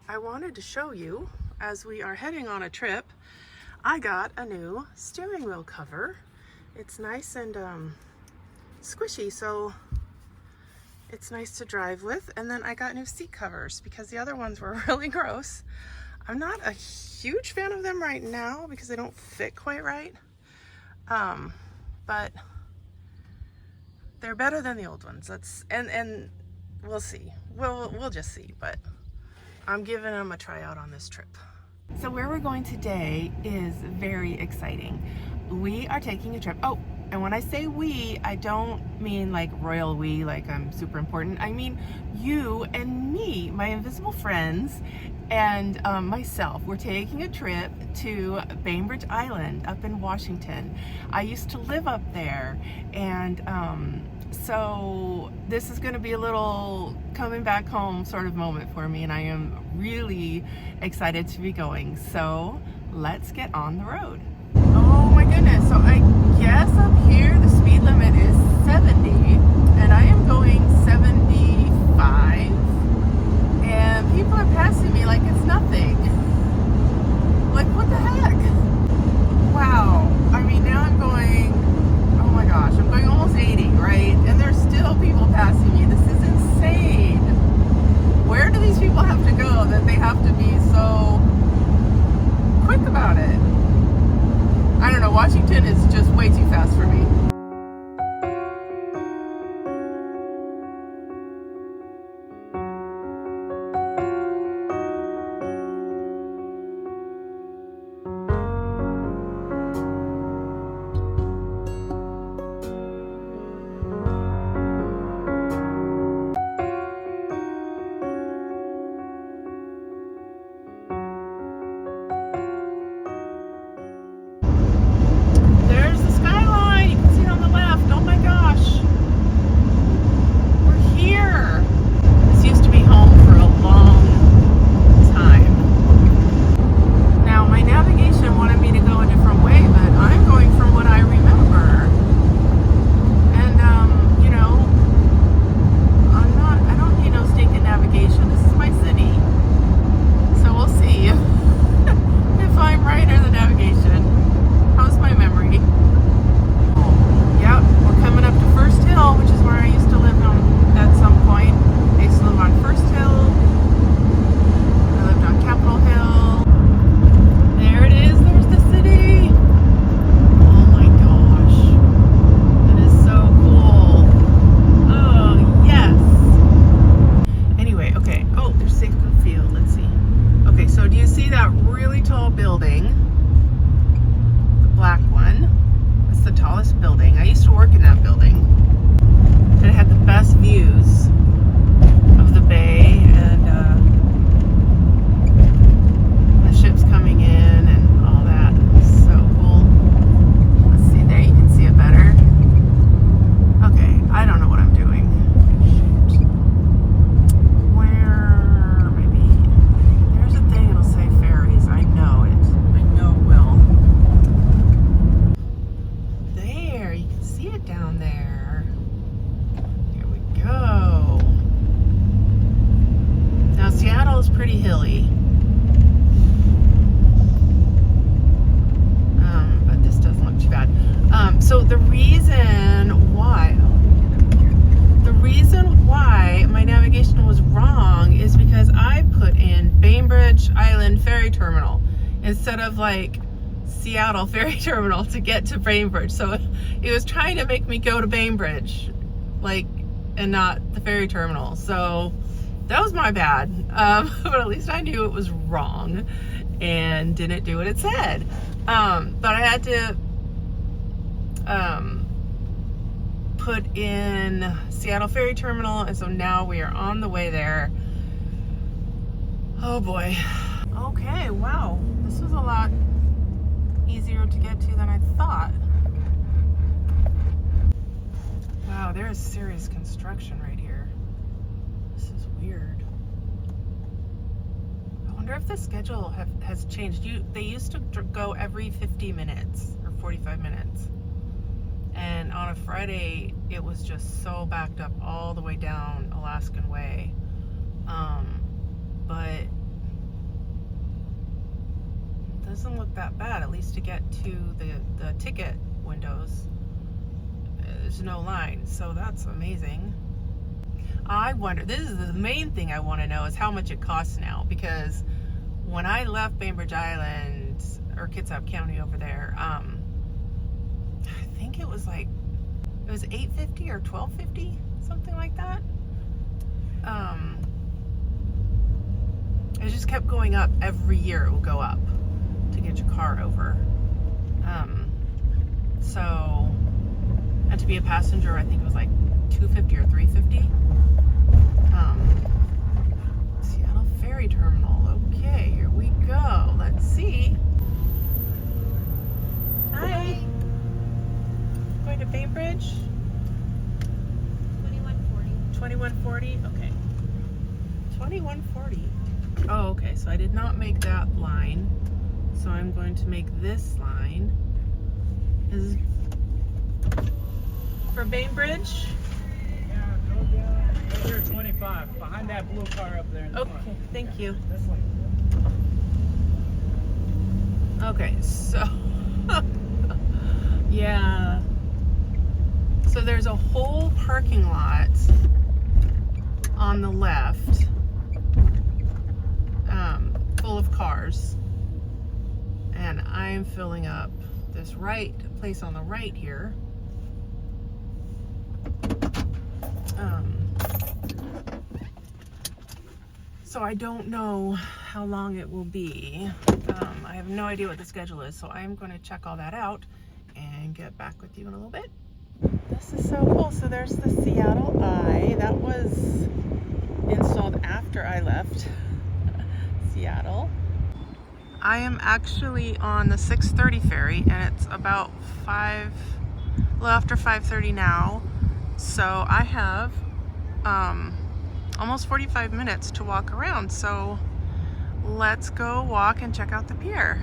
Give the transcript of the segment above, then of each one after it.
I wanted to show you, as we are heading on a trip, I got a new steering wheel cover. It's nice and squishy, so it's nice to drive with. And then I got new seat covers because the other ones were really gross. I'm not a huge fan of them right now because they don't fit quite right. But they're better than the old ones. And we'll see. We'll just see, but I'm giving them a try out on this trip. So where we're going today is very exciting. We are taking a trip. Oh, and when I say we, I don't mean like royal we, like I'm super important. I mean you and me, my invisible friends, and myself. We're taking a trip to Bainbridge Island up in Washington. I used to live up there, and so this is going to be a little coming back home sort of moment for me, and I am really excited to be going. So let's get on the road. Oh my goodness, so I guess up here the speed limit is 70 and I am going 75, and people are passing me like it's nothing. Like, what the heck? Wow. I mean, now I'm going, oh my gosh, I'm going almost 80, right? And there's still people passing me. This is insane. Where do these people have to go that they have to be so quick about it? I don't know, Washington is just way too fast for me. So the reason why my navigation was wrong is because I put in Bainbridge Island Ferry Terminal instead of like Seattle Ferry Terminal to get to Bainbridge. So it was trying to make me go to Bainbridge, like, and not the ferry terminal. So that was my bad. But at least I knew it was wrong and didn't do what it said. But I had to put in Seattle Ferry Terminal, and so now we are on the way there. Oh boy. Okay, wow. This was a lot easier to get to than I thought. Wow, there is serious construction right here. This is weird. I wonder if the schedule has changed. They used to go every 50 minutes or 45 minutes. And on a Friday, it was just so backed up all the way down Alaskan Way. But doesn't look that bad, at least to get to the ticket windows. There's no line, so that's amazing. I wonder, this is the main thing I want to know, is how much it costs now, because when I left Bainbridge Island, or Kitsap County over there, I think it was like, it was $8.50 or $12.50, something like that. It just kept going up every year. It will go up to get your car over. So, and to be a passenger, I think it was like $2.50 or $3.50. Seattle Ferry Terminal. Okay, here we go. Let's see. Hi. Going to Bainbridge? 2140. Okay. 2140. Oh, okay. So I did not make that line. So I'm going to make this line. This is for Bainbridge. Yeah, go down. Right here, 25. Behind that blue car up there in the front. Okay, thank you. This way. Okay, so yeah. So there's a whole parking lot on the left, full of cars, and I'm filling up this place on the right here. So I don't know how long it will be. I have no idea what the schedule is, so I'm going to check all that out and get back with you in a little bit. This is so cool. So there's the Seattle Eye. That was installed after I left Seattle. I am actually on the 6:30 ferry, and it's about a little after 5:30 now. So I have almost 45 minutes to walk around. So let's go walk and check out the pier.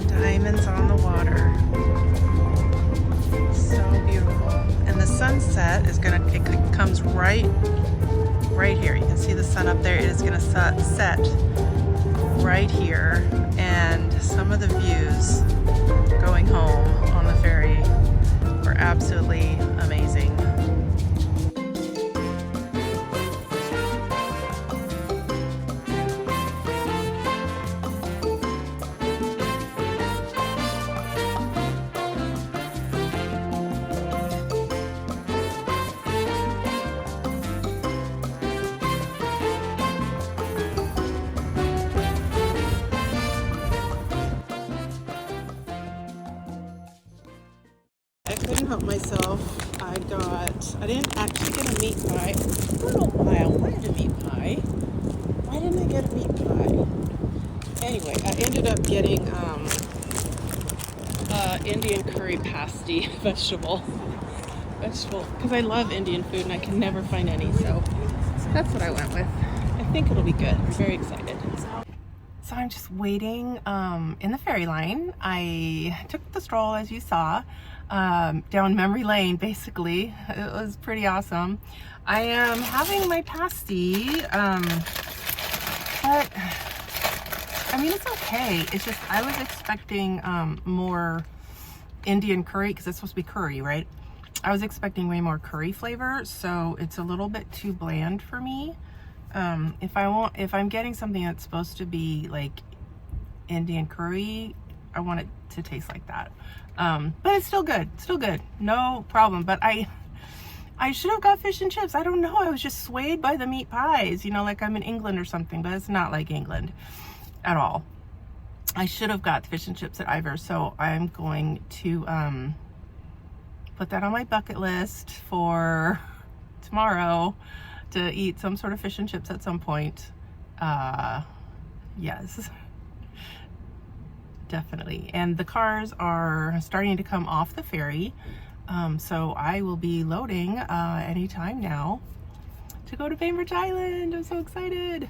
Diamonds on the water. So beautiful. And the sunset is it comes right here. You can see the sun up there. It is gonna set right here. And some of the views going home on the ferry were absolutely amazing. I couldn't help myself. I didn't actually get a meat pie. I don't know why I wanted a meat pie. Why didn't I get a meat pie? Anyway, I ended up getting Indian curry pasty vegetable, because I love Indian food and I can never find any, so that's what I went with. I think it'll be good. I'm very excited. So I'm just waiting in the ferry line. I took the stroll, as you saw, down memory lane, basically. It was pretty awesome. I am having my pasty, but I mean, it's okay. It's just, I was expecting more Indian curry, because it's supposed to be curry, right? I was expecting way more curry flavor, so it's a little bit too bland for me. If I'm getting something that's supposed to be like Indian curry, I want it to taste like that. But it's still good, no problem. But I should have got fish and chips. I don't know, I was just swayed by the meat pies, you know, like I'm in England or something, but it's not like England at all. I should have got fish and chips at Ivar's, so I'm going to put that on my bucket list for tomorrow, to eat some sort of fish and chips at some point. Yes. definitely. And the cars are starting to come off the ferry. So I will be loading anytime now to go to Bainbridge Island. I'm so excited.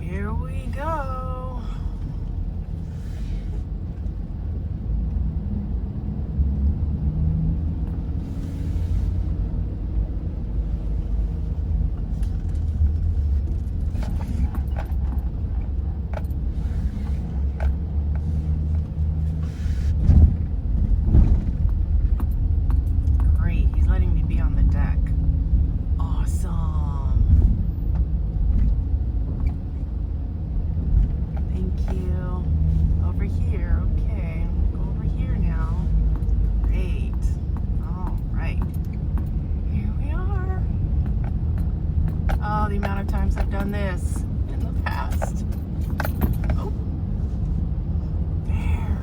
Here we go. The amount of times I've done this in the past. Oh, there.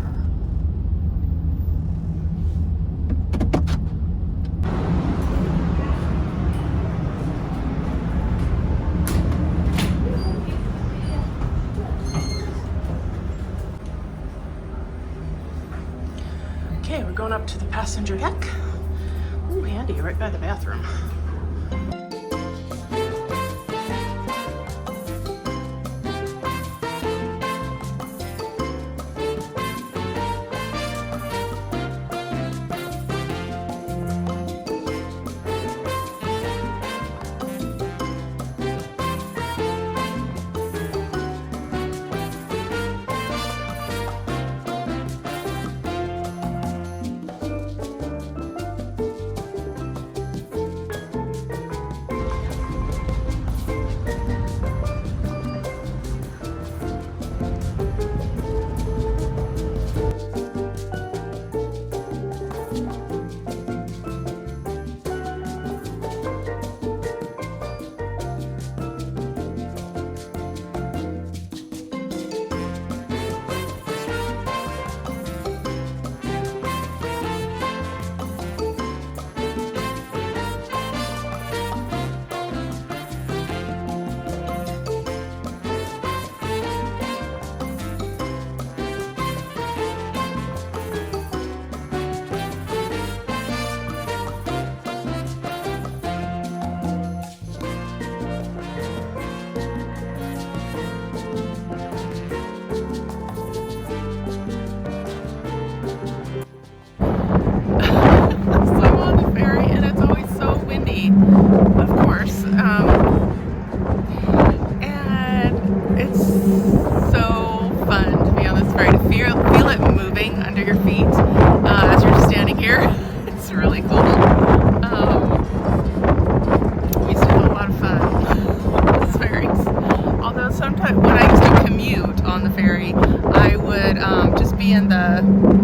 Okay, we're going up to the passenger deck. Ooh, handy, right by the bathroom.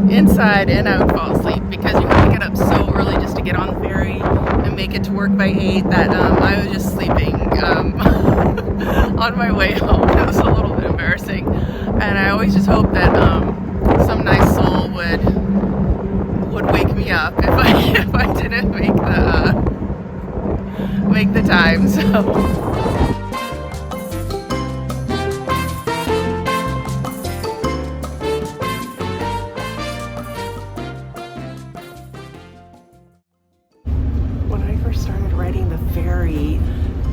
Inside, and I would fall asleep because you have to get up so early just to get on the ferry and make it to work by 8 that I was just sleeping on my way home. It was a little bit embarrassing, and I always just hope that some nice soul would wake me up if I didn't make the time. So.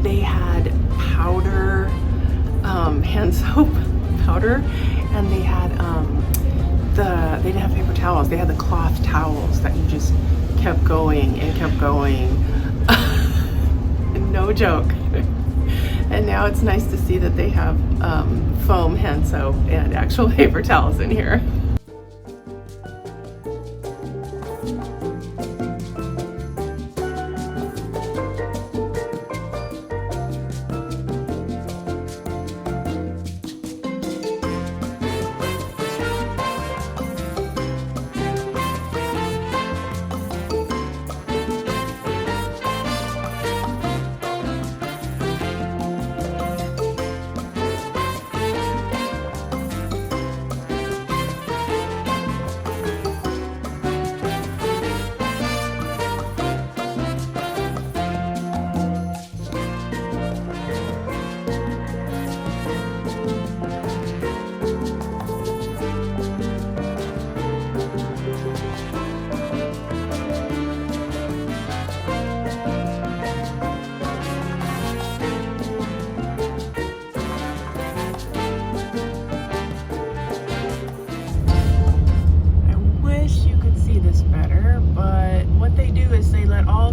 They had powder, hand soap powder, and they had they didn't have paper towels. They had the cloth towels that you just kept going and kept going. No joke. And now it's nice to see that they have foam hand soap and actual paper towels in here.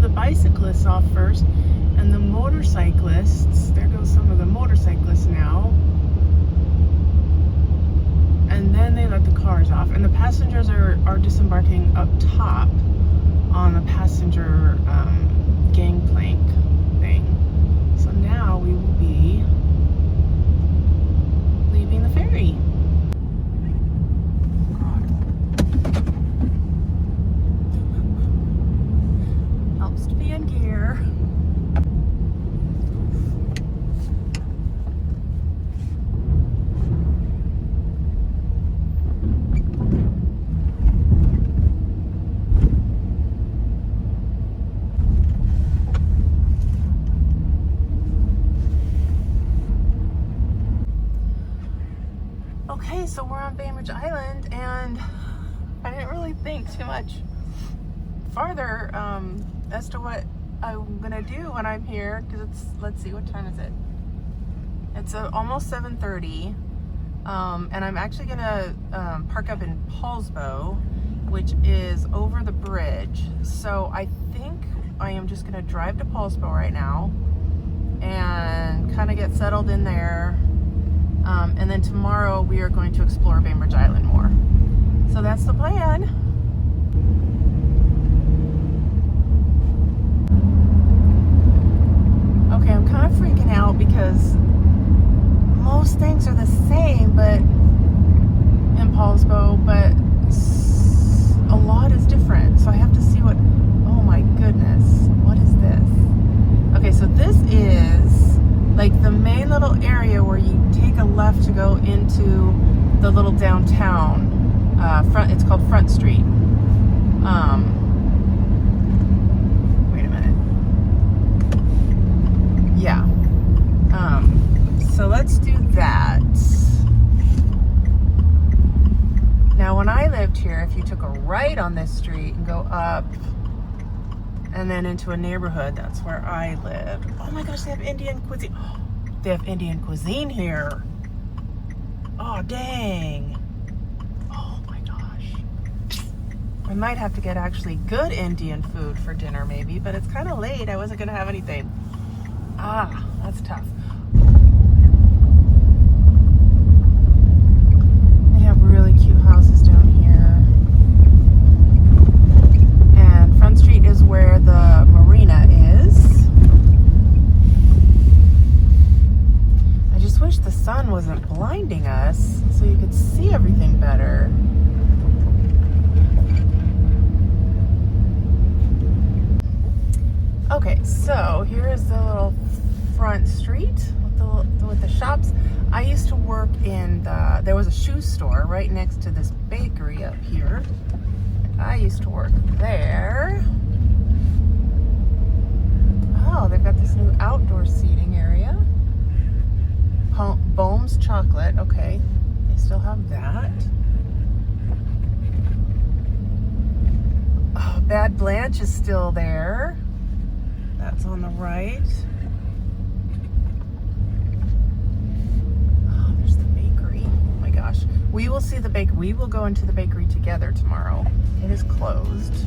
the bicyclists off first, and the motorcyclists, there goes some of the motorcyclists now. And then they let the cars off, and the passengers are disembarking up top on the passenger gangplank thing. So now we will be leaving the ferry. Helps to be in gear. Okay, so we're on Bainbridge Island, and I didn't really think too much farther as to what I'm gonna do when I'm here, because it's, let's see, what time is it? It's almost 7:30, and I'm actually gonna park up in Poulsbo, which is over the bridge. So I think I am just gonna drive to Poulsbo right now and kind of get settled in there. And then tomorrow we are going to explore Bainbridge Island more. So that's the plan. Okay, I'm kind of freaking out because most things are the same, but in Poulsbo, but a lot is different. So I have to see what, oh my goodness, what is this? Okay, so this is like the main little area where you take a left to go into the little downtown it's called Front Street. Wait a minute. Yeah. So let's do that. Now when I lived here, if you took a right on this street and go up and then into a neighborhood, that's where I lived. Oh my gosh, they have Indian cuisine. They have Indian cuisine here. Oh, dang. Oh my gosh. I might have to get actually good Indian food for dinner maybe, but it's kind of late. I wasn't gonna have anything. Ah, that's tough. They have really cute houses down here. And Front Street is where the marina is. I just wish the sun wasn't blinding us so you could see everything better. Okay, so here is the little Front Street with the shops. I used to work in there was a shoe store right next to this bakery up here. I used to work there. Oh, they've got this new outdoor seating area. Bohm's Chocolate, okay. They still have that. Oh, Bad Blanche is still there. That's on the right. Oh, there's the bakery. Oh my gosh. We will see the bakery. We will go into the bakery together tomorrow. It is closed.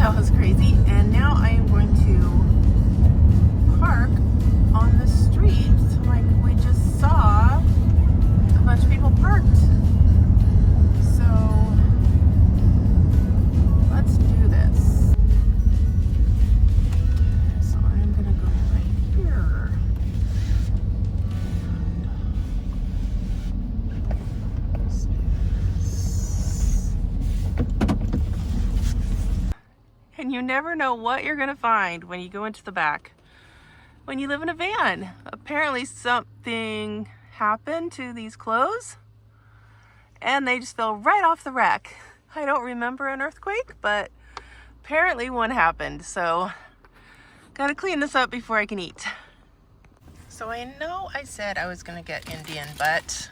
That was crazy. And now I am going to park on the street like we just saw a bunch of people parked. So let's do this. So I'm gonna go right here. And you never know what you're gonna find when you go into the back. When you live in a van, apparently something happened to these clothes and they just fell right off the rack. I don't remember an earthquake, but apparently one happened. So gotta clean this up before I can eat. So I know I said I was gonna get Indian, but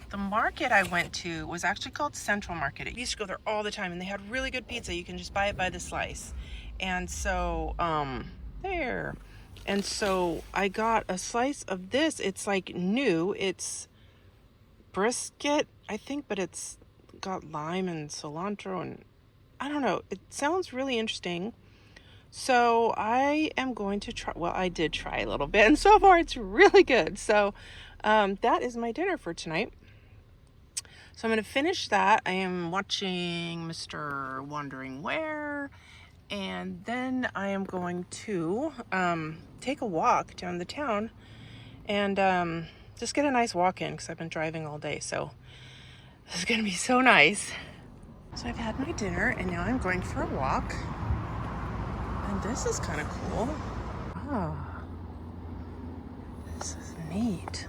the market I went to was actually called Central Market. I used to go there all the time and they had really good pizza. You can just buy it by the slice. And so, there. And so I got a slice of this. It's like new. It's brisket, I think, but it's got lime and cilantro and I don't know. It sounds really interesting. So I am going to try, well, I did try a little bit and so far it's really good. So that is my dinner for tonight. So I'm going to finish that. I am watching Mr. Wandering Where, and then I am going to take a walk down the town and just get a nice walk in because I've been driving all day. So this is going to be so nice. So I've had my dinner and now I'm going for a walk. And this is kind of cool. Oh, this is neat.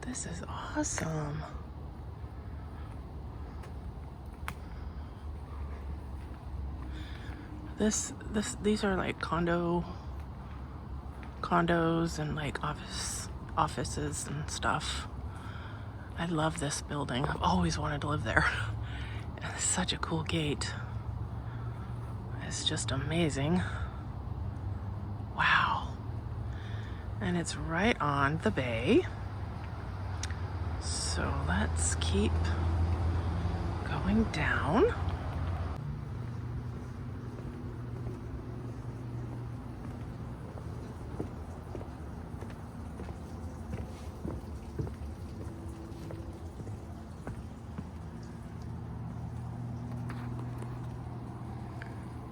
This is awesome. These are like condos and like offices and stuff. I love this building. I've always wanted to live there. And it's such a cool gate. It's just amazing. Wow. And it's right on the bay. So let's keep going down.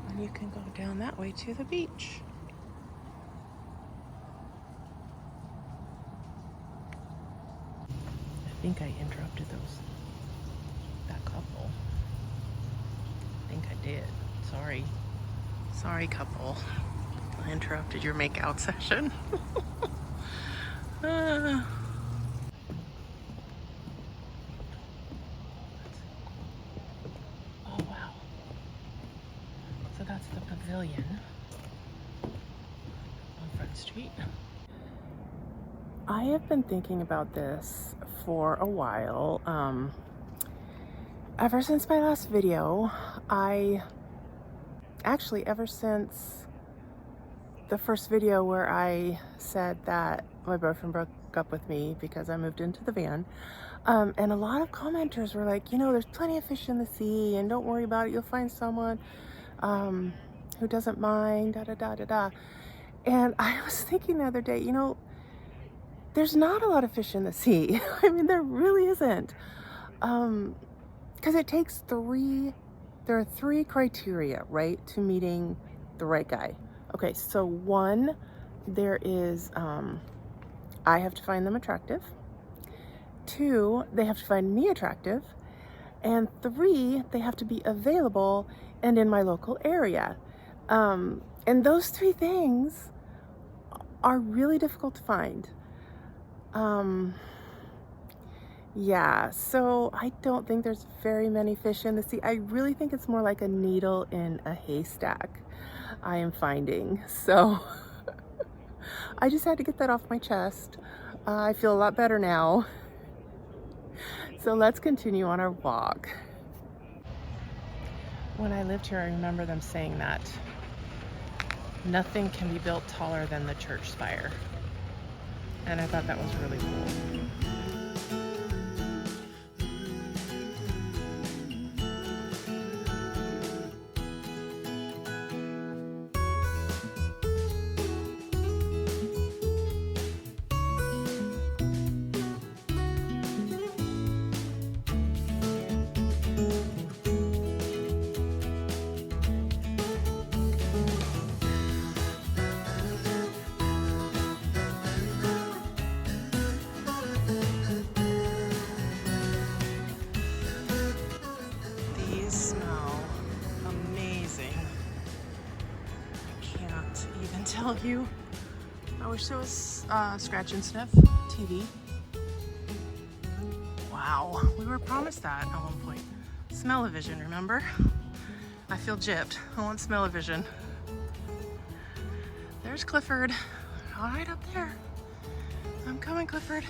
And you can go down that way to the beach. I think I interrupted that couple. I think I did. Sorry couple. I interrupted your make-out session. Oh wow. So that's the pavilion on Front Street. I have been thinking about this for a while. Ever since my last video, ever since the first video where I said that my boyfriend broke up with me because I moved into the van, and a lot of commenters were like, you know, there's plenty of fish in the sea and don't worry about it, you'll find someone who doesn't mind, da da da da da. And I was thinking the other day, you know, there's not a lot of fish in the sea. I mean, there really isn't. Because it takes there are three criteria, right, to meeting the right guy. Okay, so one, there is, I have to find them attractive. Two, they have to find me attractive. And three, they have to be available and in my local area. And those three things are really difficult to find. Yeah, so I don't think there's very many fish in the sea. I really think it's more like a needle in a haystack I am finding. So I just had to get that off my chest. I feel a lot better now. So let's continue on our walk. When I lived here, I remember them saying that nothing can be built taller than the church spire. And I thought that was really cool. even tell you. I wish there was scratch and sniff TV. Wow, we were promised that at one point. Smell-o-vision, remember? I feel gypped. I want smell-o-vision. There's Clifford, right up there. I'm coming, Clifford.